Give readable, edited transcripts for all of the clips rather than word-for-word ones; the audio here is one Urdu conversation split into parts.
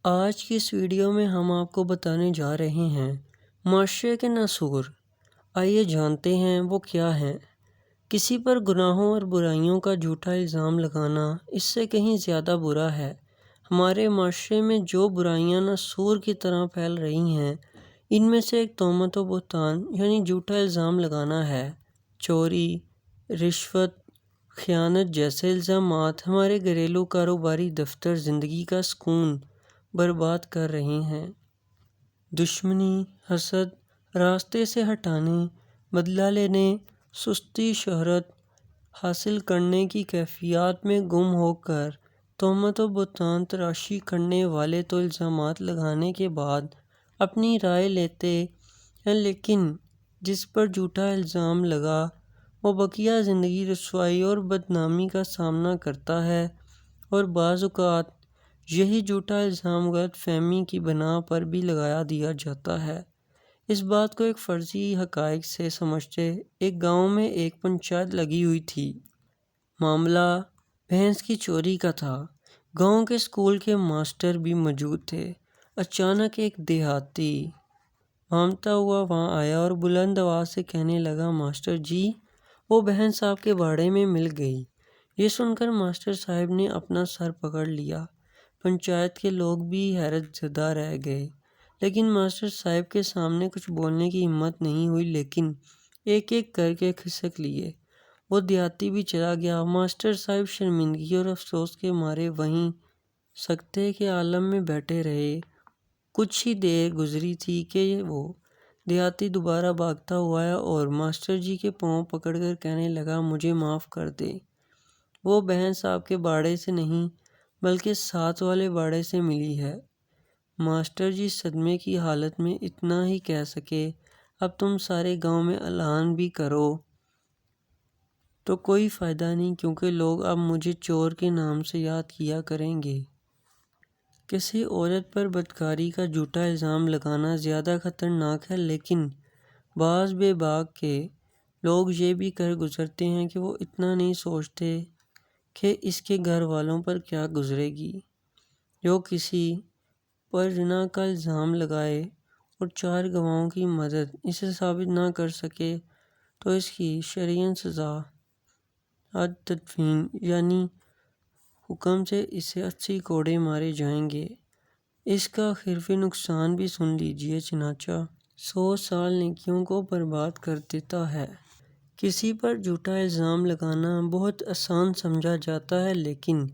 آج کی اس ویڈیو میں ہم آپ کو بتانے جا رہے ہیں معاشرے کے ناسور۔ آئیے جانتے ہیں وہ کیا ہیں۔ کسی پر گناہوں اور برائیوں کا جھوٹا الزام لگانا اس سے کہیں زیادہ برا ہے۔ ہمارے معاشرے میں جو برائیاں ناسور کی طرح پھیل رہی ہیں، ان میں سے ایک تہمت و بہتان یعنی جھوٹا الزام لگانا ہے۔ چوری، رشوت، خیانت جیسے الزامات ہمارے گھریلو کاروباری دفتر زندگی کا سکون برباد کر رہے ہیں۔ دشمنی، حسد، راستے سے ہٹانے، بدلہ لینے، سستی، شہرت حاصل کرنے کی کیفیات میں گم ہو کر تہمت و بہتان تراشی کرنے والے تو الزامات لگانے کے بعد اپنی رائے لیتے ہیں، لیکن جس پر جھوٹا الزام لگا وہ بقیہ زندگی رسوائی اور بدنامی کا سامنا کرتا ہے، اور بعض اوقات یہی جھوٹا الزام غلط فہمی کی بنا پر بھی لگا دیا جاتا ہے۔ اس بات کو ایک فرضی حقائق سے سمجھتے ایک گاؤں میں ایک پنچایت لگی ہوئی تھی۔ معاملہ بھینس کی چوری کا تھا۔ گاؤں کے اسکول کے ماسٹر بھی موجود تھے۔ اچانک ایک دیہاتی بھامتا ہوا وہاں آیا اور بلند آواز سے کہنے لگا، ماسٹر جی، وہ بہن آپ کے باڑے میں مل گئی۔ یہ سن کر ماسٹر صاحب نے اپنا سر پکڑ لیا۔ پنچایت کے لوگ بھی حیرت زدہ رہ گئے، لیکن ماسٹر صاحب کے سامنے کچھ بولنے کی ہمت نہیں ہوئی، لیکن ایک ایک کر کے کھسک لیے۔ وہ دیہاتی بھی چلا گیا۔ ماسٹر صاحب شرمندگی اور افسوس کے مارے وہیں سکتے کے عالم میں بیٹھے رہے۔ کچھ ہی دیر گزری تھی کہ وہ دیہاتی دوبارہ بھاگتا ہوا آیا اور ماسٹر جی کے پاؤں پکڑ کر کہنے لگا، مجھے معاف کر دیں، وہ بہن آپ کے باڑے سے نہیں بلکہ ساتھ والے باڑے سے ملی ہے۔ ماسٹر جی صدمے کی حالت میں اتنا ہی کہہ سکے، اب تم سارے گاؤں میں اعلان بھی کرو تو کوئی فائدہ نہیں، کیونکہ لوگ اب مجھے چور کے نام سے یاد کیا کریں گے۔ کسی عورت پر بدکاری کا جھوٹا الزام لگانا زیادہ خطرناک ہے، لیکن بعض بے باک کے لوگ یہ بھی کر گزرتے ہیں کہ وہ اتنا نہیں سوچتے کہ اس کے گھر والوں پر کیا گزرے گی۔ جو کسی پر زنا کا الزام لگائے اور 4 گواہوں کی مدد اسے ثابت نہ کر سکے تو اس کی شرعی سزا حد تدفین یعنی حکم سے اسے 80 کوڑے مارے جائیں گے۔ اس کا خرفِ نقصان بھی سن لیجیے، چنانچہ 100 سال نیکیوں کو برباد کر دیتا ہے۔ کسی پر جھوٹا الزام لگانا بہت آسان سمجھا جاتا ہے، لیکن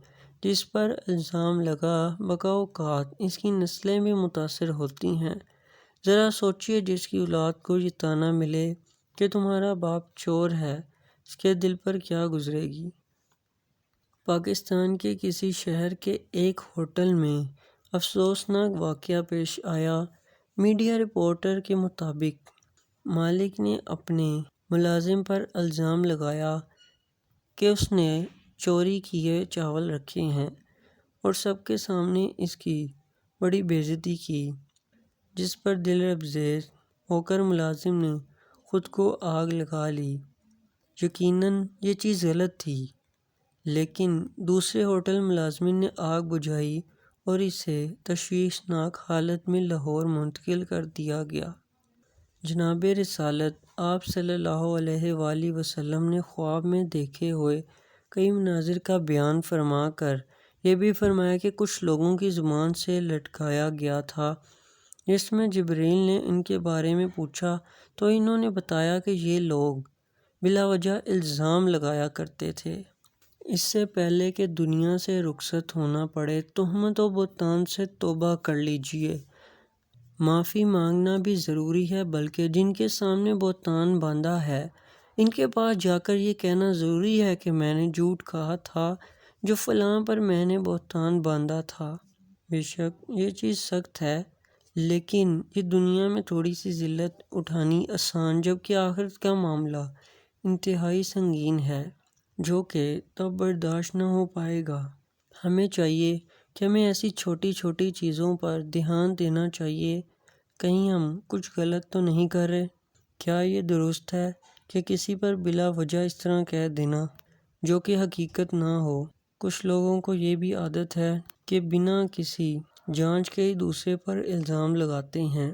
جس پر الزام لگا بعض اوقات اس کی نسلیں بھی متاثر ہوتی ہیں۔ ذرا سوچیے، جس کی اولاد کو یہ طعنہ ملے کہ تمہارا باپ چور ہے، اس کے دل پر کیا گزرے گی۔ پاکستان کے کسی شہر کے ایک ہوٹل میں افسوسناک واقعہ پیش آیا۔ میڈیا رپورٹ کے مطابق مالک نے اپنے ملازم پر الزام لگایا کہ اس نے چوری کیے چاول رکھے ہیں، اور سب کے سامنے اس کی بڑی بے عزتی کی، جس پر دل لرزیز ہو کر ملازم نے خود کو آگ لگا لی۔ یقیناً یہ چیز غلط تھی، لیکن دوسرے ہوٹل ملازمین نے آگ بجھائی اور اسے تشویشناک حالت میں لاہور منتقل کر دیا گیا۔ جناب رسالت آپ صلی اللہ علیہ وآلہ وسلم نے خواب میں دیکھے ہوئے کئی مناظر کا بیان فرما کر یہ بھی فرمایا کہ کچھ لوگوں کی زبان سے لٹکایا گیا تھا، جس میں جبریل نے ان کے بارے میں پوچھا تو انہوں نے بتایا کہ یہ لوگ بلا وجہ الزام لگایا کرتے تھے۔ اس سے پہلے کہ دنیا سے رخصت ہونا پڑے، تہمت و بہتان سے توبہ کر لیجیے۔ معافی مانگنا بھی ضروری ہے، بلکہ جن کے سامنے بہتان باندھا ہے ان کے پاس جا کر یہ کہنا ضروری ہے کہ میں نے جھوٹ کہا تھا، جو فلاں پر میں نے بہتان باندھا تھا۔ بے شک یہ چیز سخت ہے، لیکن یہ دنیا میں تھوڑی سی ذلت اٹھانی آسان، جبکہ آخرت کا معاملہ انتہائی سنگین ہے، جو کہ تب برداشت نہ ہو پائے گا۔ ہمیں چاہیے کہ ہمیں ایسی چھوٹی چھوٹی چیزوں پر دھیان دینا چاہیے، کہیں ہم کچھ غلط تو نہیں کر رہے۔ کیا یہ درست ہے کہ کسی پر بلا وجہ اس طرح کہہ دینا جو کہ حقیقت نہ ہو؟ کچھ لوگوں کو یہ بھی عادت ہے کہ بنا کسی جانچ کے ہی دوسرے پر الزام لگاتے ہیں۔